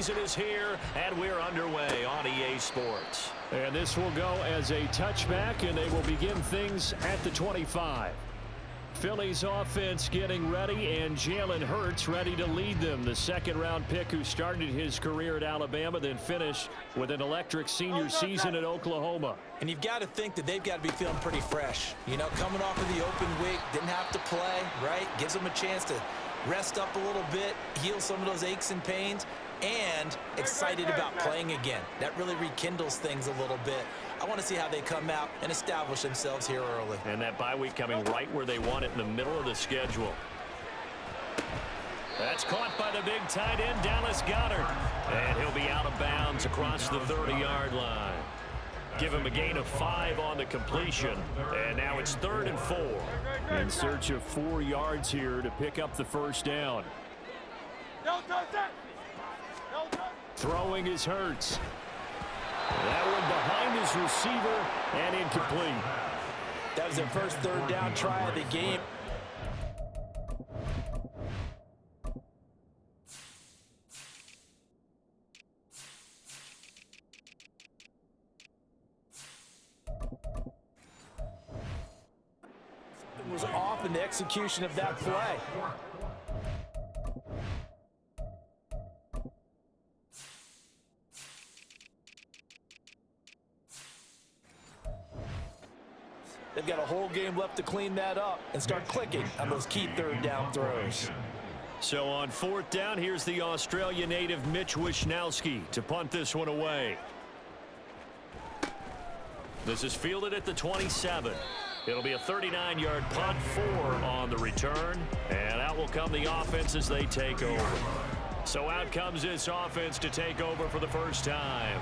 Season is here, and we're underway on EA Sports. And this will go as a touchback, and they will begin things at the 25. Philly's offense getting ready, and Jalen Hurts ready to lead them. The second-round pick who started his career at Alabama, then finished with an electric senior season at Oklahoma. And you've got to think that they've got to be feeling pretty fresh. You know, coming off of the open week, didn't have to play, right? Gives them a chance to rest up a little bit, heal some of those aches and pains, and excited about playing again. That really rekindles things a little bit. I want to see how they come out and establish themselves here early. And that bye week coming right where they want it, in the middle of the schedule. That's caught by the big tight end, Dallas Goedert. And he'll be out of bounds across the 30-yard line. Give him a gain of 5 on the completion. And now it's 3rd and 4. In search of 4 yards here to pick up the first down. Throwing is Hurts. That one behind his receiver and incomplete. That was their first 3rd down try of the game. It was off in the execution of that play. They've got a whole game left to clean that up and start clicking on those key 3rd down throws. So on 4th down, here's the Australia native Mitch Wishnowsky to punt this one away. This is fielded at the 27. It'll be a 39-yard punt, 4 on the return. And out will come the offense as they take over. So out comes this offense to take over for the first time.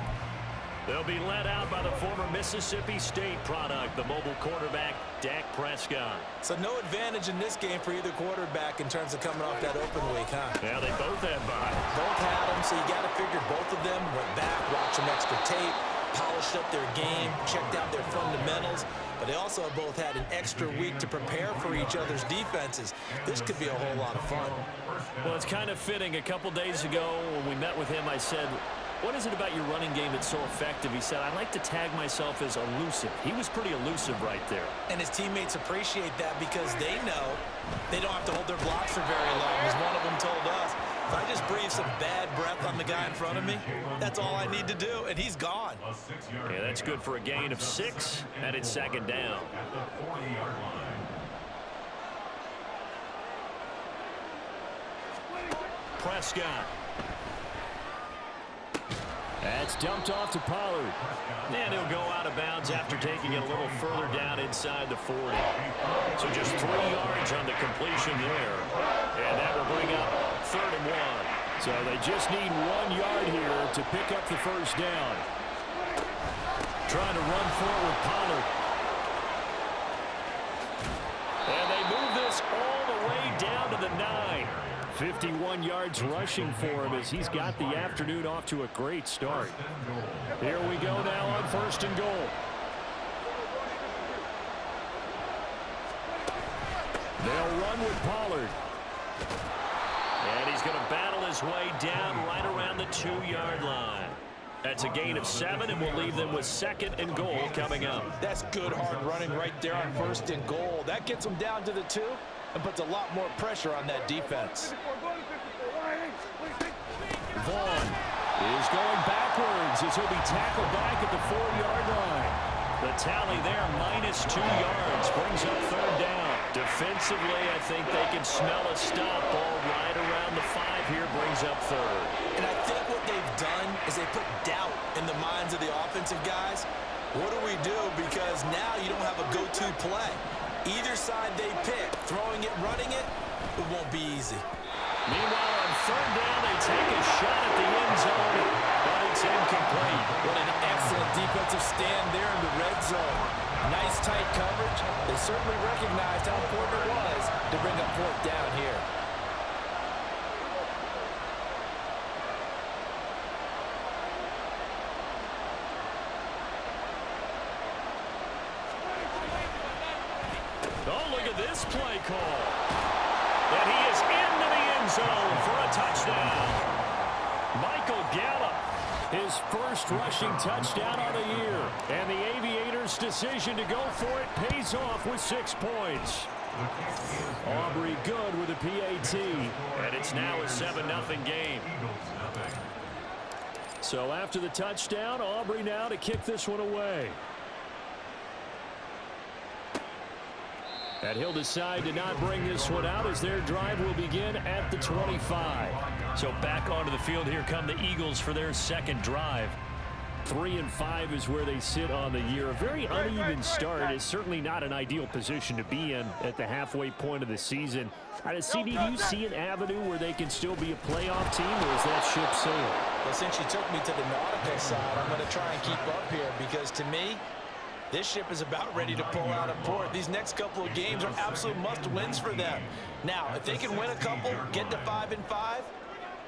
They'll be led out by the former Mississippi State product, the mobile quarterback, Dak Prescott. So no advantage in this game for either quarterback in terms of coming off that open week, huh? Yeah, they both had bye. Both had them, so you got to figure both of them went back, watched some extra tape, polished up their game, checked out their fundamentals. But they also both had an extra week to prepare for each other's defenses. This could be a whole lot of fun. Well, it's kind of fitting. A couple days ago when we met with him, I said, what is it about your running game that's so effective? He said, I like to tag myself as elusive. He was pretty elusive right there. And his teammates appreciate that because they know they don't have to hold their blocks for very long. As one of them told us, if I just breathe some bad breath on the guy in front of me, that's all I need to do, and he's gone. Yeah, that's good for a gain of 6, and it's 2nd down. Prescott. That's dumped off to Pollard. And he'll go out of bounds after taking it a little further down inside the 40. So just 3 yards on the completion there. And that will bring up 3rd and 1. So they just need 1 yard here to pick up the first down. Trying to run forward, Pollard. And they move this all the way down to the 9. 51 yards rushing for him as he's got the afternoon off to a great start. Here we go now on 1st and goal. They'll run with Pollard. And he's going to battle his way down right around the 2-yard line. That's a gain of 7, and we'll leave them with 2nd and goal coming up. That's good hard running right there on 1st and goal. That gets them down to the 2 and puts a lot more pressure on that defense. Vaughn is going backwards as he'll be tackled back at the 4-yard line. The tally there, minus 2 yards, brings up 3rd down. Defensively, I think they can smell a stop. Ball right around the 5 here, brings up 3rd. And I think what they've done is they put doubt in the minds of the offensive guys. What do we do? Because now you don't have a go-to play. Either side they pick, throwing it, running it, it won't be easy. Meanwhile, on 3rd down, they take a shot at the end zone, but it's incomplete. What an excellent defensive stand there in the red zone. Nice tight coverage. They certainly recognized how important it was to bring up 4th down here. Oh, look at this play call. And he is into the end zone for a touchdown. Michael Gallup, his first rushing touchdown of the year. And the Aviators' decision to go for it pays off with 6 points. Aubrey good with a PAT. And it's now a 7-0 game. So after the touchdown, Aubrey now to kick this one away. And he'll decide to not bring this one out as their drive will begin at the 25. So back onto the field, here come the Eagles for their second drive. 3-5 is where they sit on the year. A very uneven start. It's certainly not an ideal position to be in at the halfway point of the season. CD, do you see an avenue where they can still be a playoff team, or is that ship sailed? Well, since you took me to the nautical side, I'm going to try and keep up here because to me, this ship is about ready to pull out of port. These next couple of games are absolute must-wins for them. Now, if they can win a couple, get to 5-5,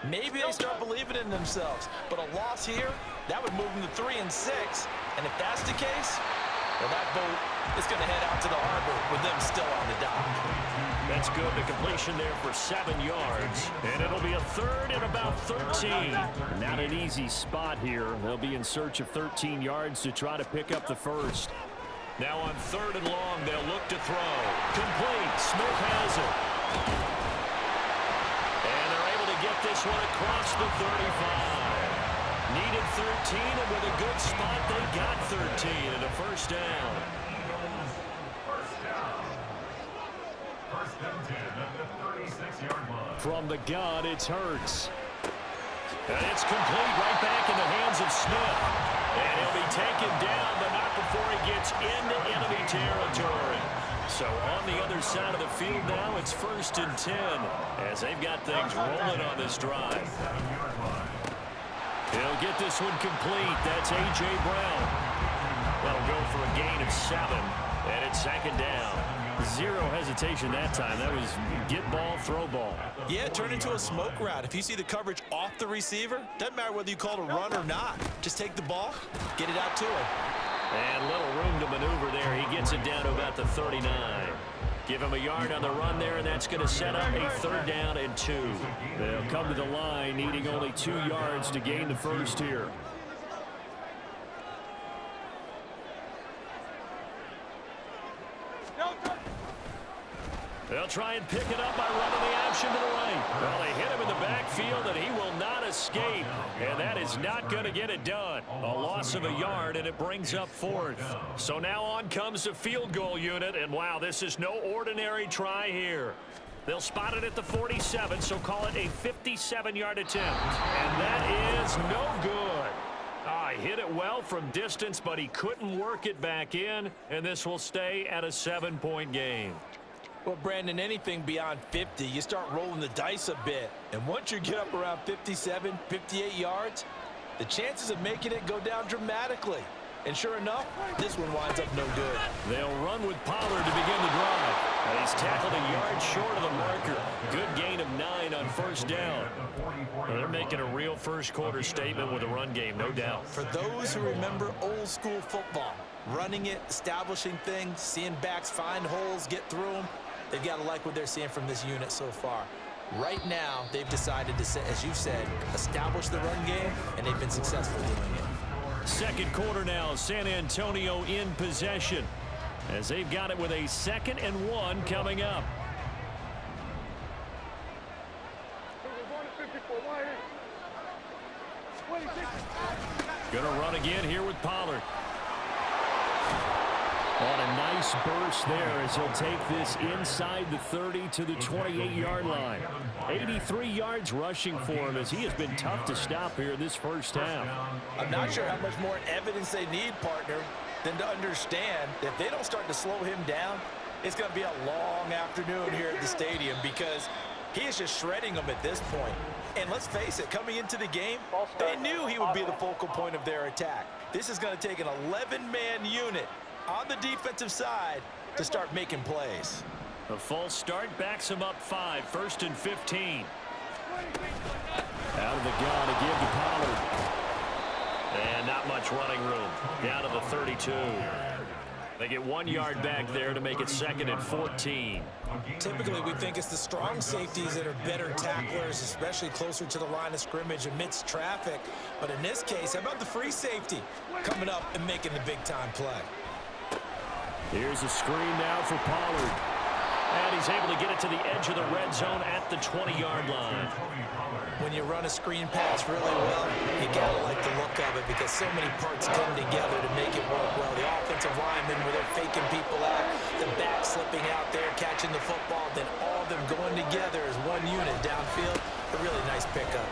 maybe they start believing in themselves. But a loss here, that would move them to 3-6. And if that's the case, well, that boat is going to head out to the harbor with them still on the dock. That's good. The completion there for 7 yards. And it'll be a third and about 13. Not an easy spot here. They'll be in search of 13 yards to try to pick up the first. Now on 3rd and long, they'll look to throw. Complete. Smith has it. And they're able to get this one across the 35. Needed 13, and with a good spot, they got 13 and a first down. From the gun, it's Hurts. And it's complete right back in the hands of Smith. And he'll be taken down, but not before he gets into enemy territory. So on the other side of the field now, it's 1st and 10 as they've got things rolling on this drive. He'll get this one complete. That's A.J. Brown. That'll go for a gain of 7, and it's 2nd down. Zero hesitation that time. That was get ball, throw ball. Yeah, turn into a smoke route. If you see the coverage off the receiver, doesn't matter whether you call it a run or not. Just take the ball, get it out to him. And little room to maneuver there. He gets it down to about the 39. Give him a yard on the run there, and that's going to set up a 3rd down and 2. They'll come to the line needing only 2 yards to gain the first here. They'll try and pick it up by running the option to the right. Well, they hit him in the backfield, and he will not escape. And that is not going to get it done. A loss of a yard, and it brings up 4th. So now on comes the field goal unit, and wow, this is no ordinary try here. They'll spot it at the 47, so call it a 57-yard attempt. And that is no good. He hit it well from distance, but he couldn't work it back in, and this will stay at a 7-point game. Well, Brandon, anything beyond 50, you start rolling the dice a bit. And once you get up around 57, 58 yards, the chances of making it go down dramatically. And sure enough, this one winds up no good. They'll run with Pollard to begin the drive. And he's tackled a yard short of the marker. Good gain of 9 on 1st down. Well, they're making a real first-quarter statement with a run game, no doubt. For those who remember old-school football, running it, establishing things, seeing backs find holes, get through them, they've got to like what they're seeing from this unit so far. Right now, they've decided to, as you said, establish the run game, and they've been successful doing it. 2nd quarter now, San Antonio in possession as they've got it with a 2nd and 1 coming up. Gonna run again here with Pollard. On a nice burst there as he'll take this inside the 30 to the 28-yard line. 83 yards rushing for him as he has been tough to stop here in this first half. I'm not sure how much more evidence they need, partner, than to understand that if they don't start to slow him down, it's going to be a long afternoon here at the stadium because he is just shredding them at this point. And let's face it, coming into the game, they knew he would be the focal point of their attack. This is going to take an 11-man unit on the defensive side to start making plays. A false start backs him up 5, 1st and 15. Out of the gun to give to Pollard. And not much running room. Down to the 32. They get 1 yard back there to make it 2nd and 14. Typically, we think it's the strong safeties that are better tacklers, especially closer to the line of scrimmage amidst traffic. But in this case, how about the free safety coming up and making the big-time play? Here's a screen now for Pollard. And he's able to get it to the edge of the red zone at the 20-yard line. When you run a screen pass really well, you gotta like the look of it because so many parts come together to make it work well. The offensive linemen where they're faking people out, the back slipping out there, catching the football, then all of them going together as one unit downfield. A really nice pickup.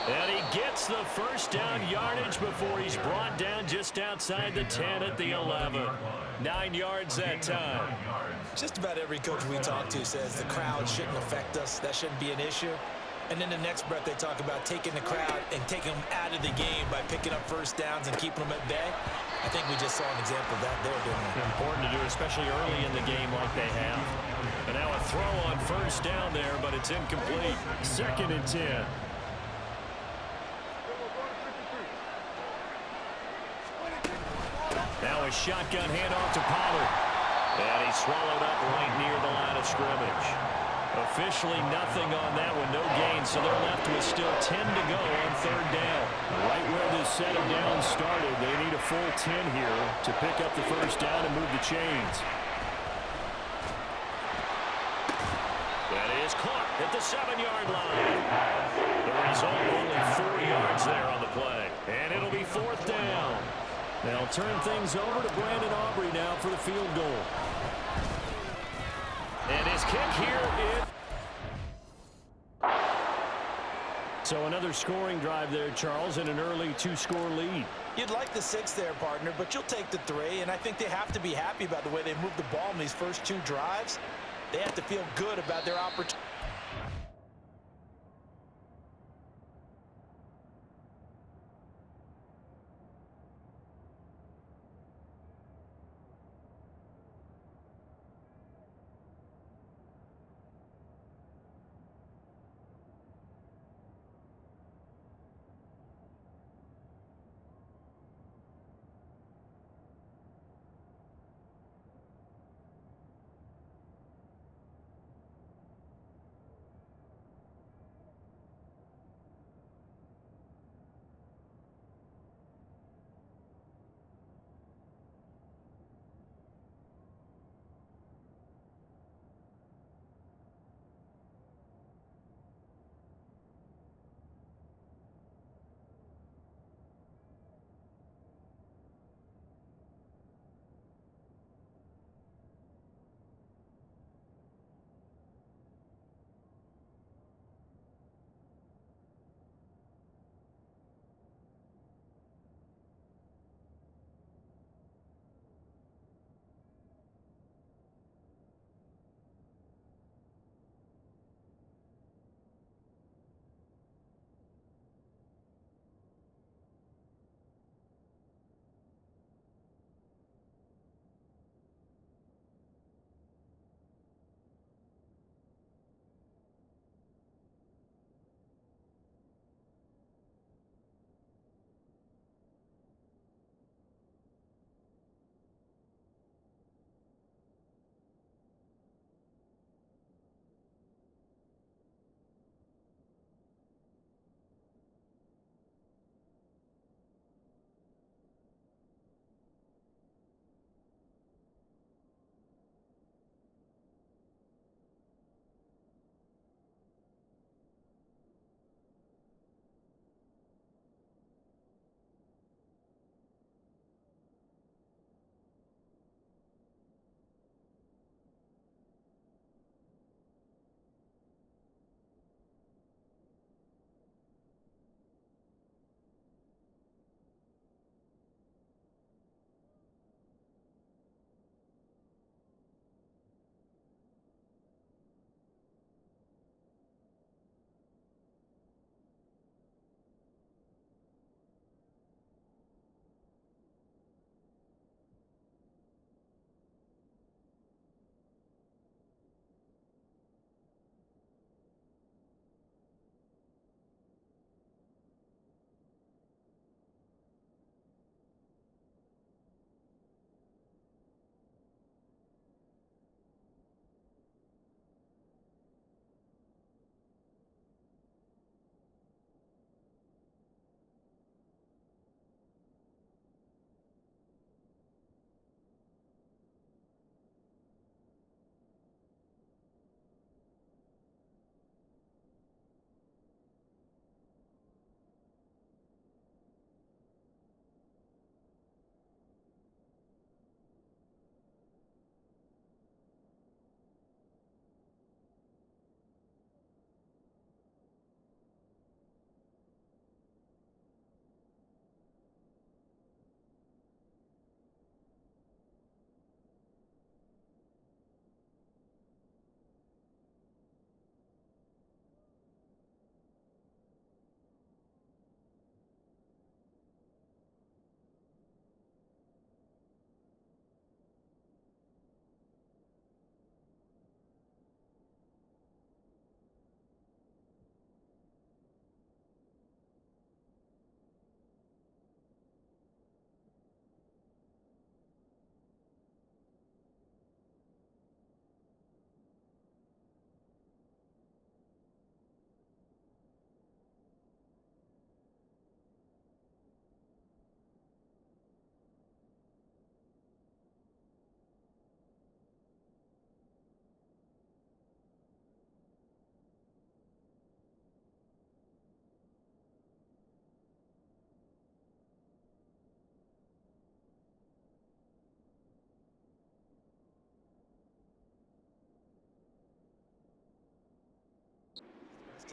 And he gets the first down yardage before he's brought down just outside the 10 at the 11. 9 yards that time. Just about every coach we talk to says the crowd shouldn't affect us. That shouldn't be an issue. And then the next breath they talk about taking the crowd and taking them out of the game by picking up first downs and keeping them at bay. I think we just saw an example of that there, didn't we? Important to do, especially early in the game like they have. And now a throw on first down there, but it's incomplete. 2nd and 10. Now a shotgun handoff to Pollard. And he's swallowed up right near the line of scrimmage. Officially nothing on that one, no gain, so they're left with still 10 to go on 3rd down. Right where this set of downs started, they need a full 10 here to pick up the first down and move the chains. That is caught at the 7-yard line. The result, only 4 yards there on the play. And it'll be 4th down. They'll turn things over to Brandon Aubrey now for the field goal. And his kick here is... So another scoring drive there, Charles, and an early 2-score lead. You'd like the 6 there, partner, but you'll take the 3, and I think they have to be happy about the way they moved the ball in these first 2 drives. They have to feel good about their opportunity.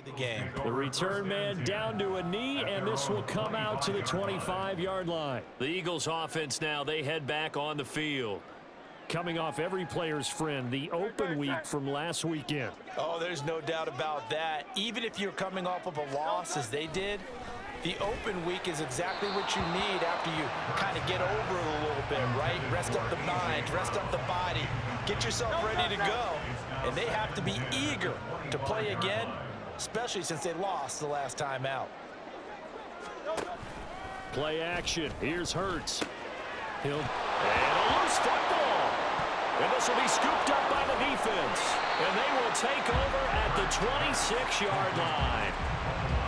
to the game. The return man down to a knee, and this will come out to the 25-yard line. The Eagles offense now, they head back on the field. Coming off every player's friend, the open week from last weekend. Oh, there's no doubt about that. Even if you're coming off of a loss as they did, the open week is exactly what you need after you kind of get over it a little bit, right? Rest up the mind, rest up the body, get yourself ready to go. And they have to be eager to play again, especially since they lost the last time out. Play action. Here's Hurts. And a loose football. And this will be scooped up by the defense. And they will take over at the 26-yard line.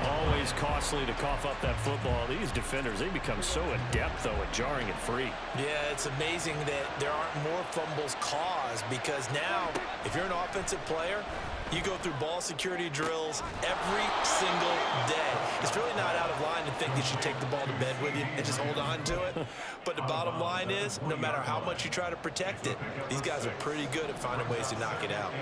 Always costly to cough up that football. These defenders, they become so adept, though, at jarring it free. Yeah, it's amazing that there aren't more fumbles caused, because now, if you're an offensive player, you go through ball security drills every single day. It's really not out of line to think that you take the ball to bed with you and just hold on to it. But the bottom line is, no matter how much you try to protect it, these guys are pretty good at finding ways to knock it out.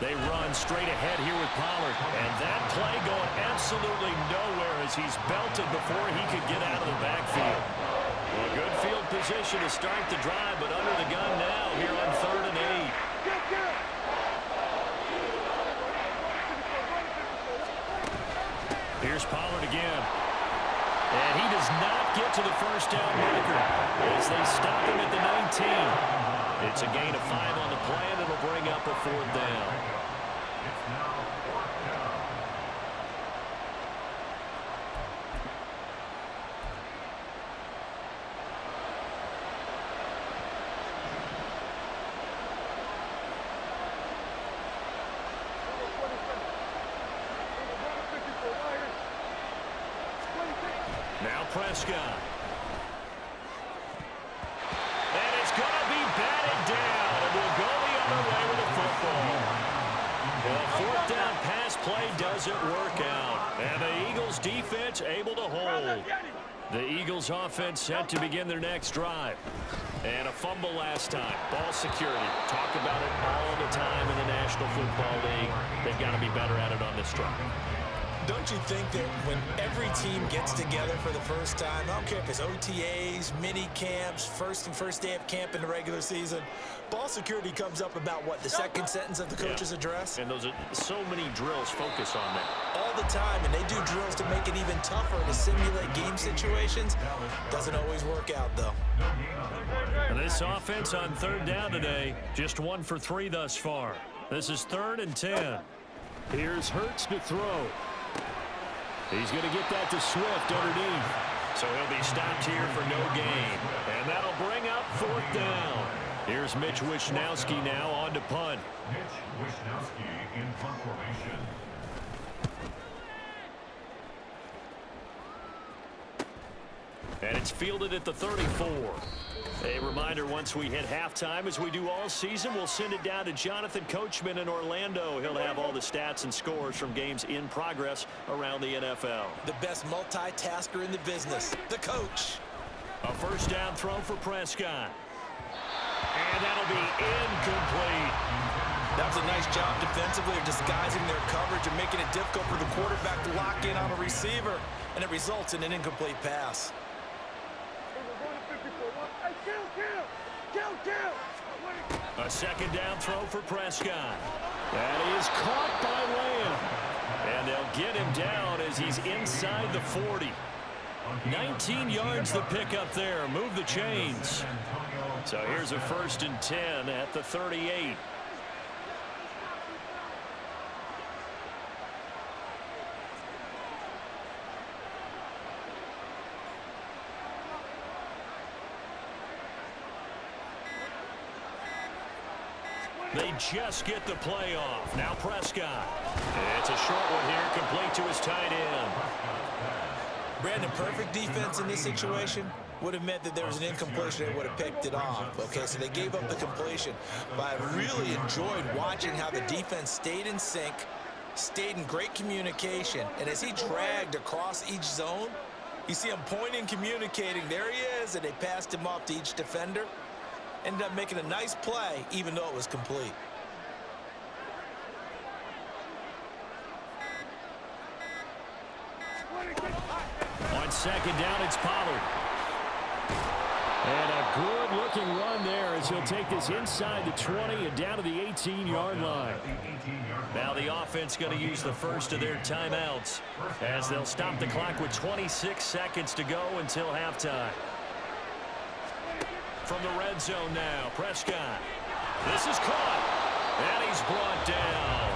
They run straight ahead here with Pollard. And that play going absolutely nowhere as he's belted before he could get out of the backfield. Well, a good field position to start the drive, but under the gun now here on 3rd and 8. Here's Pollard again. And he does not get to the first down marker as they stop him at the 19. It's a gain of 5 on the play, and it'll bring up a 4th down. Now Prescott. And it's going to be batted down. And we'll go the other way with the football. Well, 4th down pass play doesn't work out. And the Eagles defense able to hold. The Eagles offense set to begin their next drive. And a fumble last time. Ball security. Talk about it all the time in the National Football League. They've got to be better at it on this drive. Don't you think that when every team gets together for the first time, I don't care if it's OTAs, mini camps, first day of camp in the regular season, ball security comes up about what, the second sentence of the coach's address? And those are so many drills focus on that. All the time, and they do drills to make it even tougher to simulate game situations. Doesn't always work out, though. And this offense on 3rd down today, just 1 for 3 thus far. This is 3rd and 10. Here's Hurts to throw. He's going to get that to Swift underneath. So he'll be stopped here for no gain. And that'll bring up 4th down. Here's Mitch Wishnowsky now on to punt. Mitch Wishnowsky in punt formation. And it's fielded at the 34. A reminder, once we hit halftime, as we do all season, we'll send it down to Jonathan Coachman in Orlando. He'll have all the stats and scores from games in progress around the NFL. The best multitasker in the business, the coach. A 1st down throw for Prescott. And that'll be incomplete. That was a nice job defensively of disguising their coverage and making it difficult for the quarterback to lock in on a receiver, and it results in an incomplete pass. A 2nd down throw for Prescott. That is caught by Lamb. And they'll get him down as he's inside the 40. 19 yards the pick up there. Move the chains. So here's a 1st and 10 at the 38. They just get the play off. Now Prescott. It's a short one here, complete to his tight end. Brandon, perfect defense in this situation would have meant that there was an incompletion. They would have picked it off. Okay, so they gave up the completion. But I really enjoyed watching how the defense stayed in sync, stayed in great communication. And as he dragged across each zone, you see him pointing, communicating. There he is, and they passed him off to each defender. Ended up making a nice play, even though it was complete. On second down, it's Pollard. And a good-looking run there as he'll take this inside the 20 and down to the 18-yard line. Now the offense going to use the first of their timeouts as they'll stop the clock with 26 seconds to go until halftime. From the red zone now, Prescott. This is caught, and he's brought down.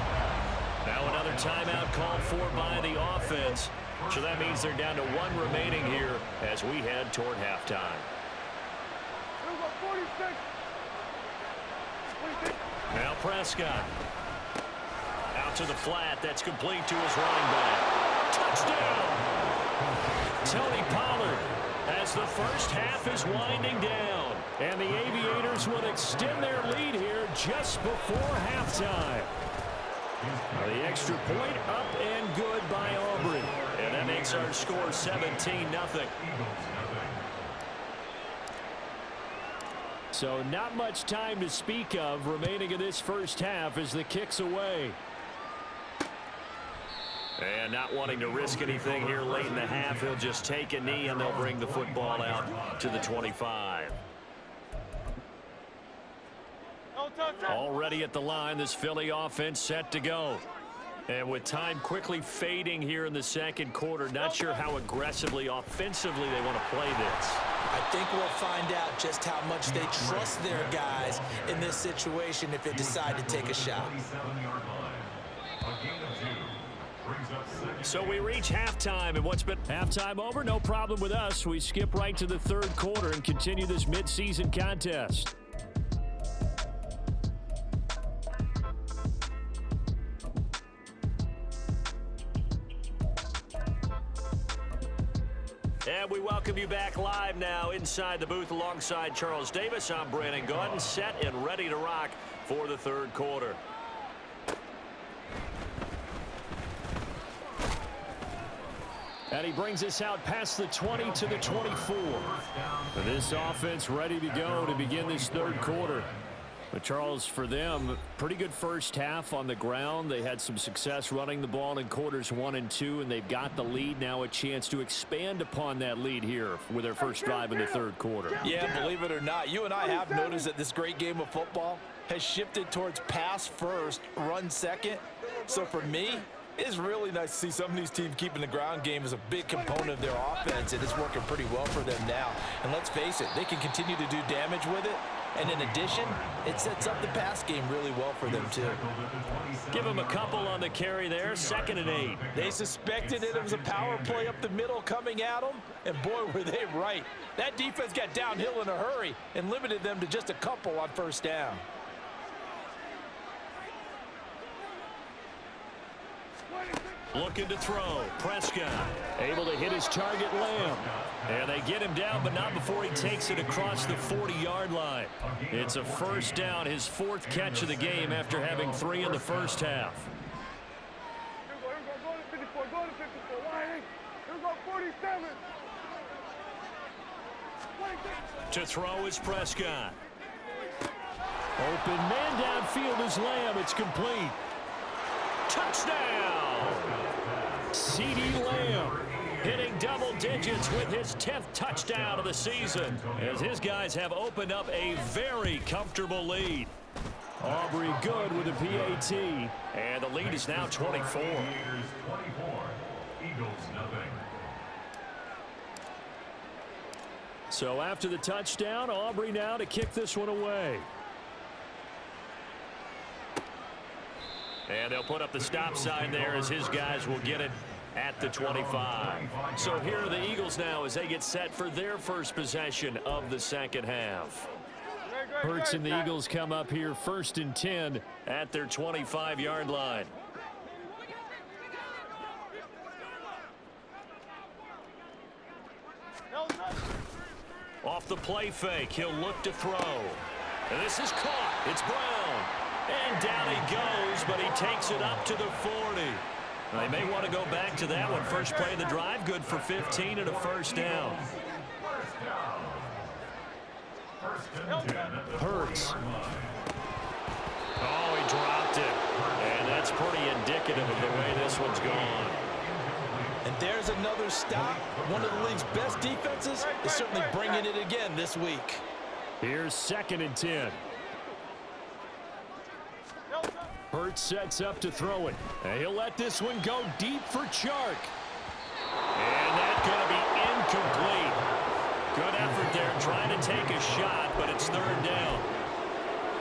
Now another timeout called for by the offense. So that means they're down to one remaining here as we head toward halftime. Now Prescott. Out to the flat. That's complete to his running back. Touchdown! Tony Pollard as the first half is winding down. And the Aviators will extend their lead here just before halftime. The extra point up and good by Aubrey. And that makes our score 17-0. So not much time to speak of remaining in this first half as the kick's away. And not wanting to risk anything here late in the half, he'll just take a knee and they'll bring the football out to the 25. Already at the line, this Philly offense set to go. And with time quickly fading here in the second quarter, not sure how aggressively, offensively they want to play this. I think we'll find out just how much they trust their guys in this situation if they decide to take a shot. So we reach halftime, and what's been Halftime over, no problem with us. We skip right to the third quarter and continue this midseason contest. And we welcome you back live now inside the booth alongside Charles Davis. I'm Brandon Gaudin, set and ready to rock for the third quarter. And he brings us out past the 20 to the 24. This offense ready to go to begin this third quarter. But Charles, for them, pretty good first half on the ground. They had some success running the ball in quarters 1 and 2, and they've got the lead now, a chance to expand upon that lead here with their first drive in the third quarter. Yeah, believe it or not, you and I have noticed that this great game of football has shifted towards pass first, run second. So for me, it's really nice to see some of these teams keeping the ground game as a big component of their offense, and it's working pretty well for them now. And let's face it, they can continue to do damage with it. And in addition, it sets up the pass game really well for them, too. Give them a couple on the carry there, 2nd and 8. They suspected it was a power play up the middle coming at them, and boy, were they right. That defense got downhill in a hurry and limited them to just a couple on first down. Looking to throw. Prescott. Able to hit his target, Lamb. And they get him down, but not before he takes it across the 40-yard line. It's a first down, his 4th catch of the game after having 3 in the first half. To throw is Prescott. Open man downfield is Lamb. It's complete. Touchdown! CeeDee Lamb hitting double digits with his 10th touchdown of the season as his guys have opened up a very comfortable lead. Aubrey good with a PAT. And the lead is now 24. So after the touchdown, Aubrey now to kick this one away. And they'll put up the stop sign there as his guys will get it at the 25. So here are the Eagles now as they get set for their first possession of the second half. Hurts and the Eagles come up here 1st and 10 at their 25-yard line. Off the play fake, he'll look to throw. And this is caught. It's Brown. And down he goes, but he takes it up to the 40. They may want to go back to that one. First play of the drive, good for 15 and a first down. First and 10 at the Hurts. 40-yard line. Oh, he dropped it. And that's pretty indicative of the way this one's gone. And there's another stop. One of the league's best defenses is certainly bringing it again this week. Here's 2nd and 10. Hurts sets up to throw it. And he'll let this one go deep for Chark. And that's going to be incomplete. Good effort there trying to take a shot, but it's 3rd down.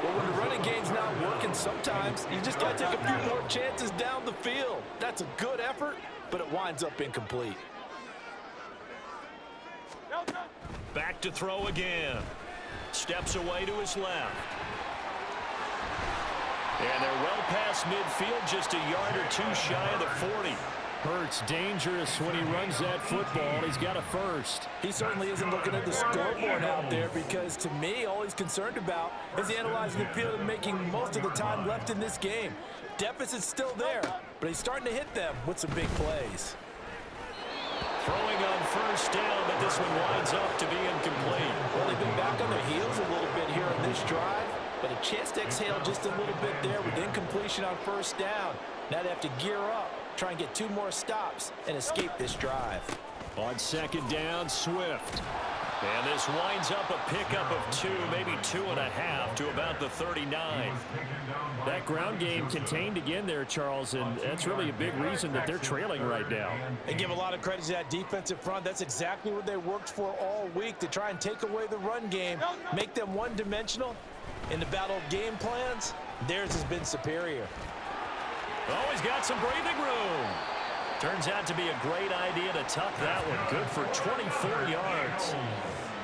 Well, when the running game's not working, sometimes you just got to take a few more chances down the field. That's a good effort, but it winds up incomplete. Back to throw again. Steps away to his left. And they're well past midfield, just a yard or two shy of the 40. Hurts dangerous when he runs that football. He's got a first. He certainly isn't looking at the scoreboard out there because, to me, all he's concerned about is analyzing the field and making most of the time left in this game. Deficit's still there, but he's starting to hit them with some big plays. Throwing on first down, but this one winds up to be incomplete. Well, they've been back on their heels a little bit here in this drive, but a chance to exhale just a little bit there with incompletion on first down. Now they have to gear up, try and get 2 more stops, and escape this drive. On 2nd down, Swift. And this winds up a pickup of 2, maybe 2.5 to about the 39. That ground game contained again there, Charles, and that's really a big reason that they're trailing right now. They give a lot of credit to that defensive front. That's exactly what they worked for all week, to try and take away the run game, make them one-dimensional. In the battle of game plans, theirs has been superior. Oh, he's got some breathing room. Turns out to be a great idea to tuck that one. Good for 24 yards.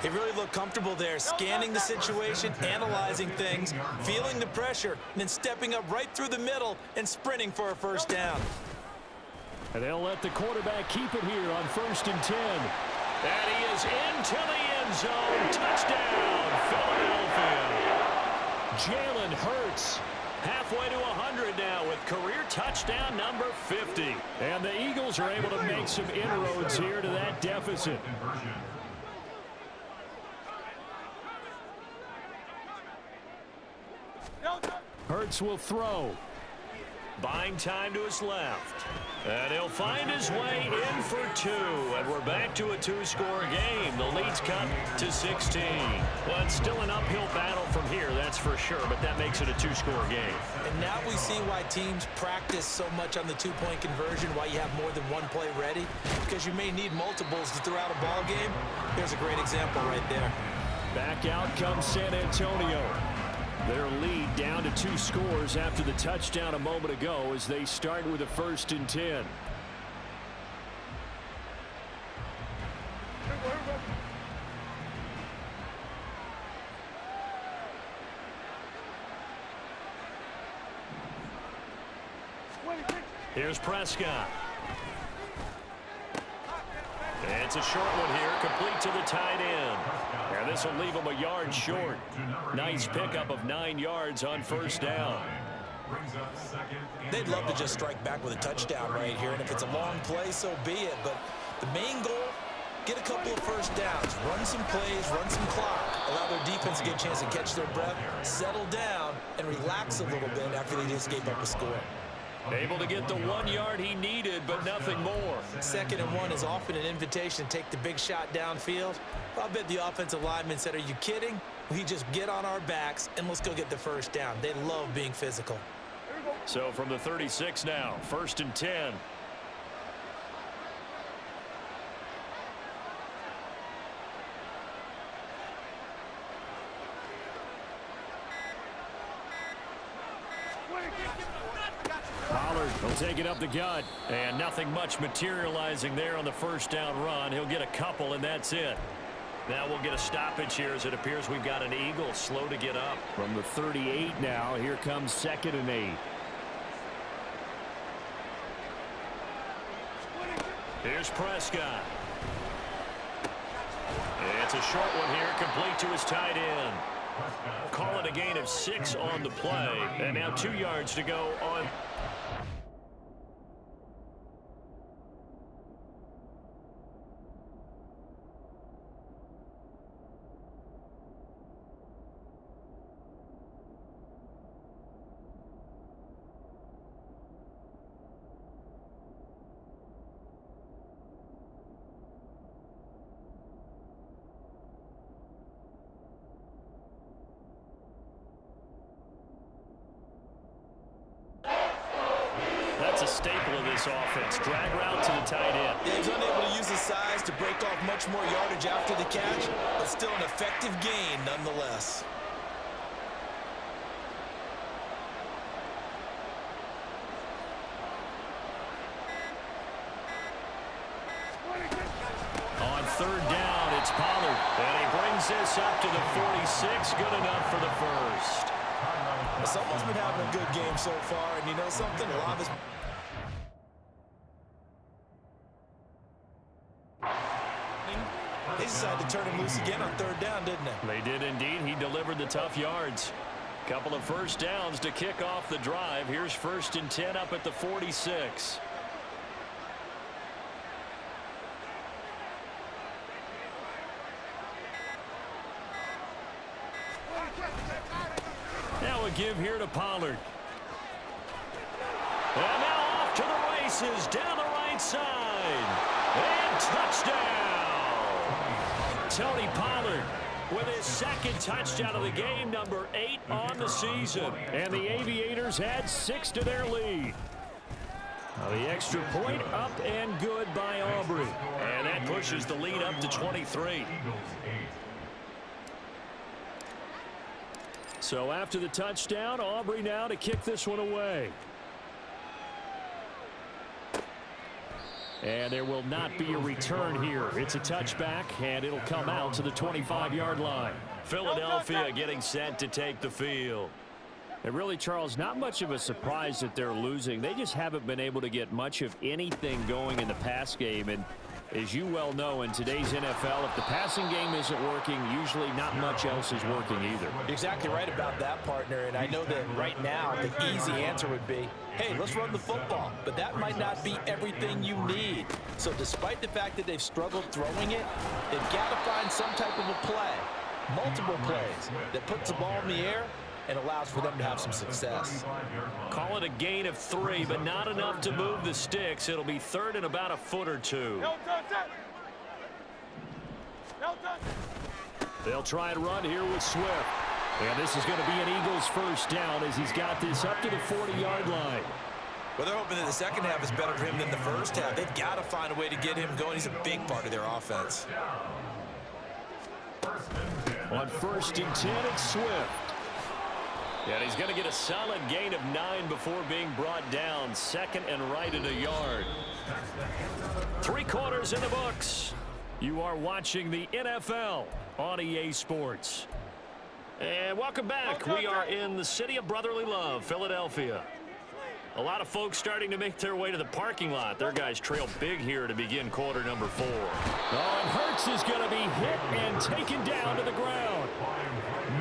They really look comfortable there, scanning the situation, analyzing things, feeling the pressure, and then stepping up right through the middle and sprinting for a first down. And they'll let the quarterback keep it here on 1st and 10. And he is into the end zone. Touchdown, Philadelphia. Jalen Hurts. Halfway to 100 now with career touchdown number 50. And the Eagles are able to make some inroads here to that deficit. Hurts will throw. Buying time to his left. And he'll find his way in for 2. And we're back to a 2-score game. The lead's cut to 16. Well, it's still an uphill battle from here, that's for sure. But that makes it a 2-score game. And now we see why teams practice so much on the 2-point conversion, why you have more than one play ready. Because you may need multiples to throw out a ball game. Here's a great example right there. Back out comes San Antonio. Their lead down to 2 scores after the touchdown a moment ago as they start with a 1st and 10. Here's Prescott. It's a short one here, complete to the tight end. And this will leave him a yard short. Nice pickup of 9 yards on first down. They'd love to just strike back with a touchdown right here, and if it's a long play, so be it. But the main goal, get a couple of first downs, run some plays, run some clock, allow their defense to get a chance to catch their breath, settle down, and relax a little bit after they just gave up a score. Able to get the 1 yard he needed, but nothing more. 2nd and 1 is often an invitation to take the big shot downfield. I bet the offensive lineman said, "Are you kidding? We just get on our backs and let's go get the first down." They love being physical. So from the 36 now, 1st and 10. Pollard will take it up the gut. And nothing much materializing there on the first down run. He'll get a couple, and that's it. Now we'll get a stoppage here as it appears we've got an Eagle slow to get up. From the 38 now, here comes 2nd and 8. Here's Prescott. It's a short one here, complete to his tight end. Call it a gain of 6 on the play. And now 2 yards to go on. That's a staple of this offense. Drag route to the tight end. Yeah, he's unable to use his size to break off much more yardage after the catch, but still an effective gain nonetheless. On third down, it's Pollard. And he brings this up to the 46. Good enough for the first. Someone's been having a good game so far, and you know something? A lot of his... They decided to turn him loose again on third down, didn't they? They did indeed. He delivered the tough yards. Couple of first downs to kick off the drive. Here's 1st and 10 up at the 46. Now a give here to Pollard. And now off to the races down the right side. And touchdown! Tony Pollard with his second touchdown of the game, number 8 on the season. And the Aviators add 6 to their lead. Now the extra point up and good by Aubrey. And that pushes the lead up to 23. So after the touchdown, Aubrey now to kick this one away. And there will not be a return here. It's a touchback, and it'll come out to the 25-yard line. Philadelphia getting set to take the field. And really, Charles, not much of a surprise that they're losing. They just haven't been able to get much of anything going in the pass game. And as you well know, in today's NFL, if the passing game isn't working, usually not much else is working either. You're exactly right about that, partner. And I know that right now the easy answer would be, hey, let's run the football. But that might not be everything you need. So despite the fact that they've struggled throwing it, they've got to find some type of a play, multiple plays, that puts the ball in the air and allows for them to have some success. Call it a gain of 3, but not enough to move the sticks. It'll be third and about a foot or two. They'll try and run here with Swift. And this is going to be an Eagles first down as he's got this up to the 40-yard line. Well, they're hoping that the second half is better for him than the first half. They've got to find a way to get him going. He's a big part of their offense. On 1st and 10, it's Swift. And he's going to get a solid gain of 9 before being brought down. Second and right at a yard. 3 quarters in the books. You are watching the NFL on EA Sports. And welcome back. We are in the city of brotherly love, Philadelphia. A lot of folks starting to make their way to the parking lot. Their guys trail big here to begin quarter number 4. Oh, and Hurts is going to be hit and taken down to the ground.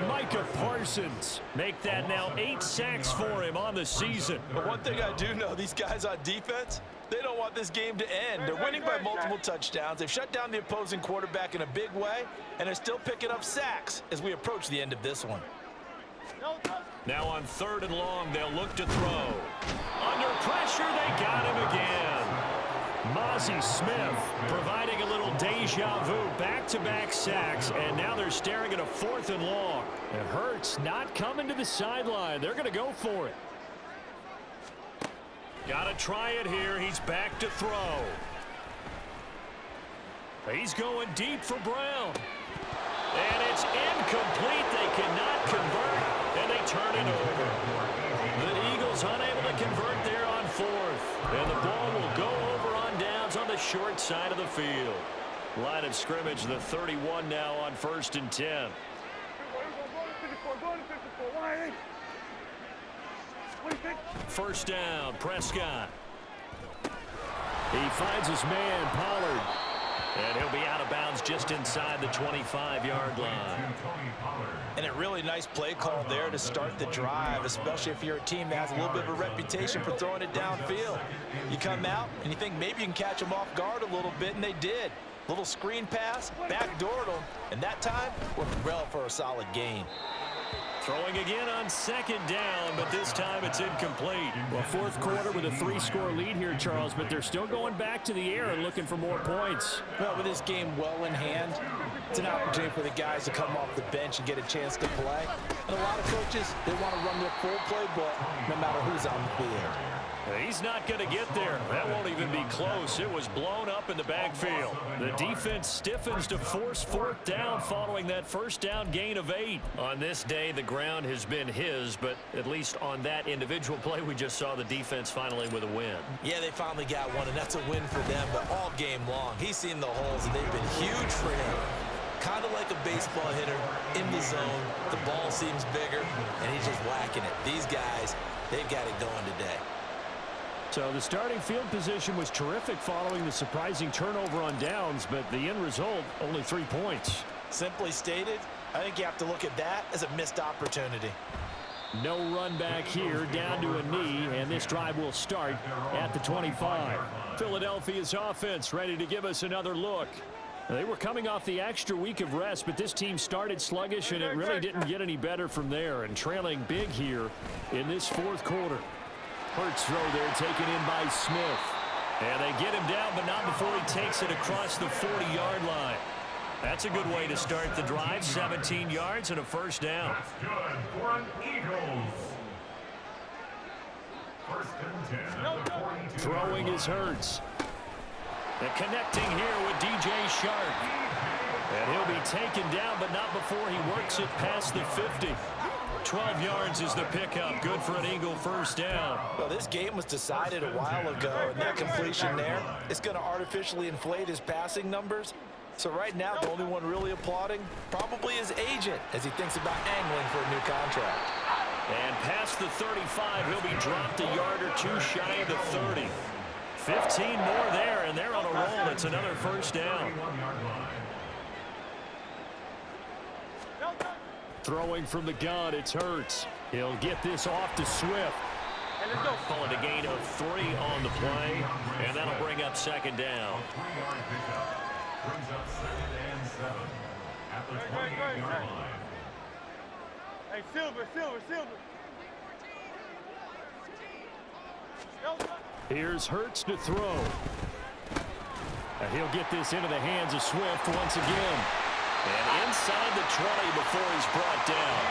Micah Parsons make that now 8 sacks for him on the season. But one thing I do know, these guys on defense, they don't want this game to end. They're winning by multiple touchdowns. They've shut down the opposing quarterback in a big way, and they're still picking up sacks as we approach the end of this one. Now on 3rd and long, they'll look to throw. Under pressure, they got him again. Mozzie Smith providing a little deja vu, back-to-back sacks, and now they're staring at a 4th and long. And Hurts not coming to the sideline. They're going to go for it. Got to try it here. He's back to throw. He's going deep for Brown. And it's incomplete. They cannot convert, and they turn it over. The Eagles unable to convert there on 4th. And the ball will go over on downs on the short side of the field. Line of scrimmage, the 31 now on 1st and 10. First down, Prescott. He finds his man, Pollard. And he'll be out of bounds just inside the 25-yard line. And a really nice play call there to start the drive, especially if you're a team that has a little bit of a reputation for throwing it downfield. You come out and you think maybe you can catch them off guard a little bit, and they did. Little screen pass, backdoored them, and that time worked well for a solid gain. Throwing again on 2nd down, but this time it's incomplete. Well, 4th quarter with a 3-score lead here, Charles, but they're still going back to the air and looking for more points. Well, with this game well in hand, It's an opportunity for the guys to come off the bench and get a chance to play. And a lot of coaches, they want to run their full playbook no matter who's on the field. He's not going to get there. That won't even be close. It was blown up in the backfield. The defense stiffens to force fourth down following that first down gain of 8. On this day, the ground has been his, but at least on that individual play, we just saw the defense finally with a win. Yeah, they finally got one, and that's a win for them, but all game long, he's seen the holes, and they've been huge for him. Kind of like a baseball hitter in the zone. The ball seems bigger, and he's just whacking it. These guys, they've got it going today. So the starting field position was terrific following the surprising turnover on downs, but the end result, only 3 points. Simply stated, I think you have to look at that as a missed opportunity. No run back here, down to a knee, and this drive will start at the 25. Philadelphia's offense ready to give us another look. They were coming off the extra week of rest, but this team started sluggish, and it really didn't get any better from there, and trailing big here in this fourth quarter. Hurts throw there, taken in by Smith. And they get him down, but not before he takes it across the 40-yard line. That's a good way to start the drive. 17 yards and a first down. That's good for an Eagles. First and 10 at the 42. Throwing is Hurts. And connecting here with DJ Shark. And he'll be taken down, but not before he works it past the 50. 12 yards is the pickup. Good for an Eagle first down. Well, this game was decided a while ago, and that completion there is going to artificially inflate his passing numbers. So right now, the only one really applauding probably his agent as he thinks about angling for a new contract. And past the 35, he'll be dropped a yard or two shy of the 30. 15 more there, and they're on a roll. It's another first down. Throwing from the gun, it's Hurts. He'll get this off to Swift. Call it a gain of 3 on the play, and that'll bring up second down. 3-yard pickup brings up 2nd and 7 at the 28-yard line. Hey, Silver. Here's Hurts to throw. And he'll get this into the hands of Swift once again. And inside the 20 before he's brought down.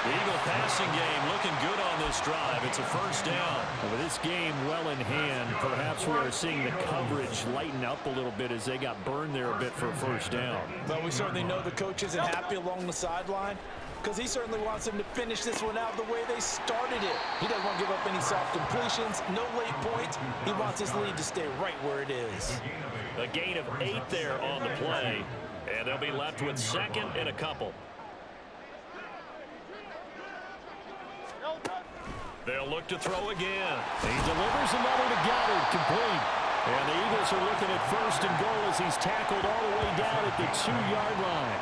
The Eagle passing game looking good on this drive. It's a first down. With this game well in hand, perhaps we are seeing the coverage lighten up a little bit as they got burned there a bit for a first down. But we certainly know the coach isn't happy along the sideline because he certainly wants them to finish this one out the way they started it. He doesn't want to give up any soft completions, no late points. He wants his lead to stay right where it is. A gain of 8 there on the play. And they'll be left with second and a couple. They'll look to throw again. He delivers another to Goddard, complete. And the Eagles are looking at first and goal as he's tackled all the way down at the 2-yard line.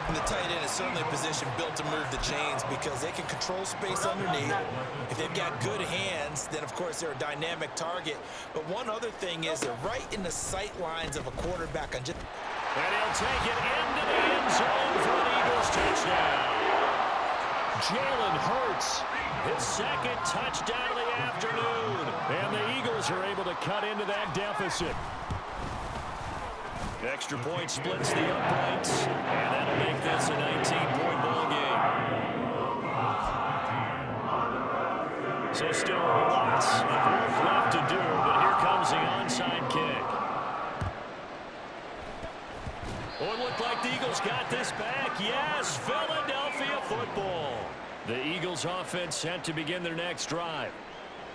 And the tight end is certainly a position built to move the chains because they can control space underneath. If they've got good hands, then of course they're a dynamic target. But one other thing is they're right in the sight lines of a quarterback on just. And he'll take it into the end zone for an Eagles touchdown. Jalen Hurts, his second touchdown of the afternoon. And the Eagles are able to cut into that deficit. Extra point splits the uprights, and that'll make this a 19-point ball game. So still lots of work left to do, but here comes the onside kick. Oh, it looked like the Eagles got this back. Yes, Philadelphia football. The Eagles offense set to begin their next drive.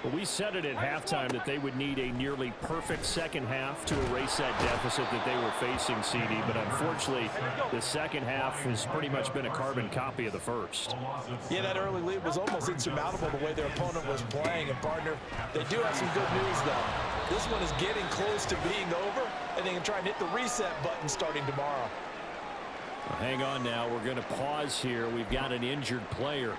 Well, we said it at halftime that they would need a nearly perfect second half to erase that deficit that they were facing, CD. But unfortunately, the second half has pretty much been a carbon copy of the first. Yeah, that early lead was almost insurmountable the way their opponent was playing. And, partner, they do have some good news, though. This one is getting close to being over, and they can try and hit the reset button starting tomorrow. Well, hang on now. We're going to pause here. We've got an injured player.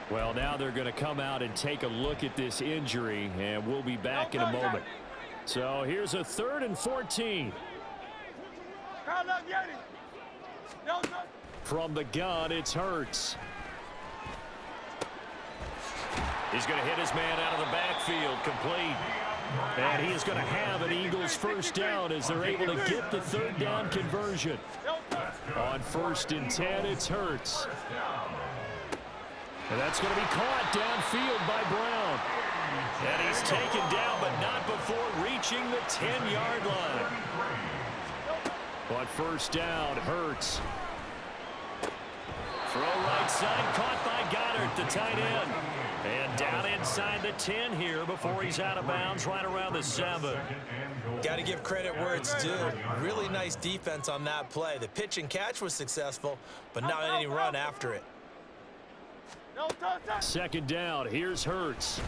Well, now they're going to come out and take a look at this injury, and we'll be back in a moment. So here's a 3rd and 14. From the gun, it's Hurts. He's going to hit his man out of the backfield, complete. And he is going to have an Eagles first down as they're able to get the 3rd down conversion. On 1st and 10, it's Hurts. And that's going to be caught downfield by Brown. And he's taken down, but not before reaching the 10-yard line. On 1st down, Hurts. Throw right side, caught by Goddard, the tight end. And down inside the 10 here before he's out of bounds, right around the 7. Got to give credit where it's due. Really nice defense on that play. The pitch and catch was successful, but not any run after it. 2nd down, here's Hurts.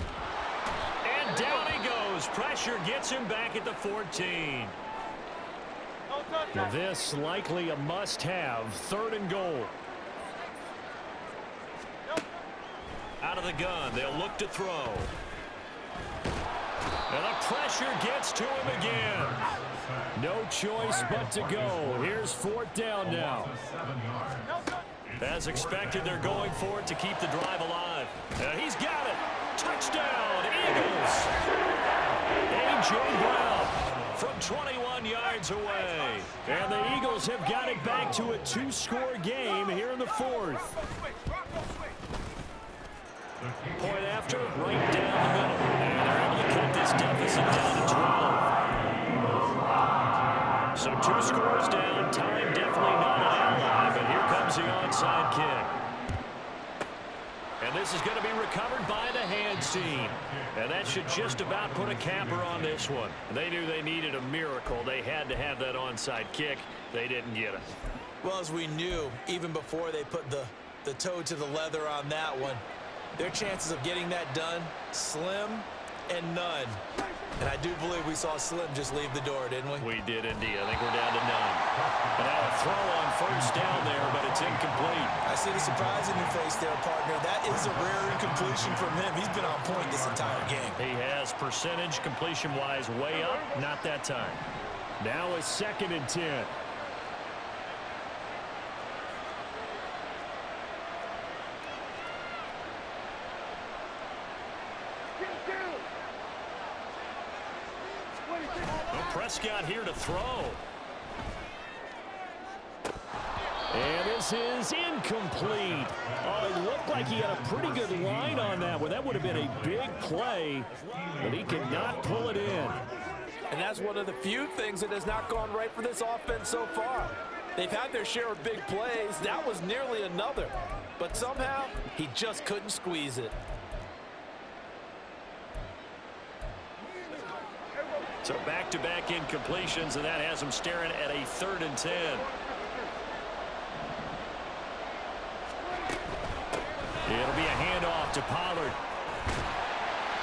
And down he goes. Pressure gets him back at the 14. Now this likely a must-have. 3rd and goal. Out of the gun, they'll look to throw. And the pressure gets to him again. No choice but to go. Here's 4th down now. As expected, they're going for it to keep the drive alive. He's got it. Touchdown, Eagles. A.J. Brown from 21 yards away. And the Eagles have got it back to a 2-score game here in the 4th. Point after, right down the middle. And they're able to cut this deficit down to 12. So 2 scores down. Time definitely not an ally, but here comes the onside kick. And this is going to be recovered by the hands team. And that should just about put a capper on this one. They knew they needed a miracle. They had to have that onside kick. They didn't get it. Well, as we knew, even before they put the toe to the leather on that one, their chances of getting that done, slim and none. And I do believe we saw Slim just leave the door, didn't we? We did indeed. I think we're down to none. And now a throw on 1st down there, but it's incomplete. I see the surprise in your face there, partner. That is a rare incompletion from him. He's been on point this entire game. He has percentage completion-wise way up. Not that time. Now a 2nd and 10. Prescott here to throw. And this is incomplete. Oh, it looked like he had a pretty good line on that one. That would have been a big play, but he could not pull it in. And that's one of the few things that has not gone right for this offense so far. They've had their share of big plays. That was nearly another. But somehow, he just couldn't squeeze it. So back-to-back incompletions, and that has him staring at a 3rd and 10. It'll be a handoff to Pollard.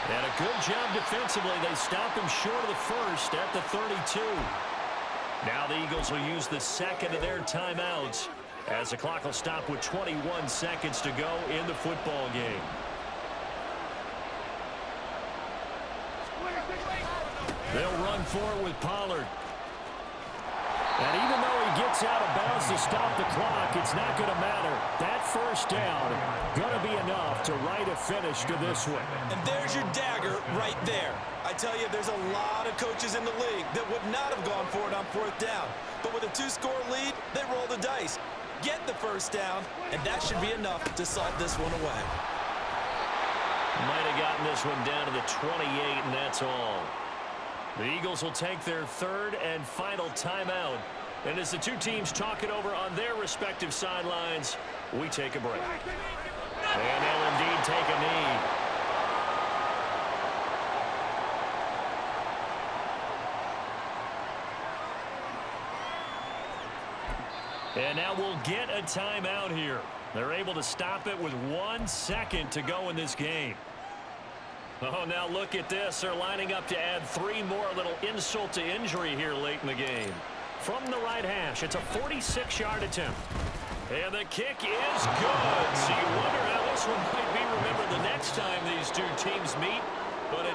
And a good job defensively. They stop him short of the 1st at the 32. Now the Eagles will use the 2nd of their timeouts as the clock will stop with 21 seconds to go in the football game. They'll run forward with Pollard. And even though he gets out of bounds to stop the clock, it's not going to matter. That 1st down going to be enough to write a finish to this one. And there's your dagger right there. I tell you, there's a lot of coaches in the league that would not have gone for it on 4th down. But with a 2-score lead, they roll the dice. Get the 1st down, and that should be enough to salt this one away. Might have gotten this one down to the 28, and that's all. The Eagles will take their 3rd and final timeout. And as the two teams talk it over on their respective sidelines, we take a break. And they'll indeed take a knee. And now we'll get a timeout here. They're able to stop it with 1 second to go in this game. Oh, now look at this. They're lining up to add 3 more, little insult to injury here late in the game. From the right hash, it's a 46-yard attempt. And the kick is good. So you wonder how this one might be remembered the next time these two teams meet. But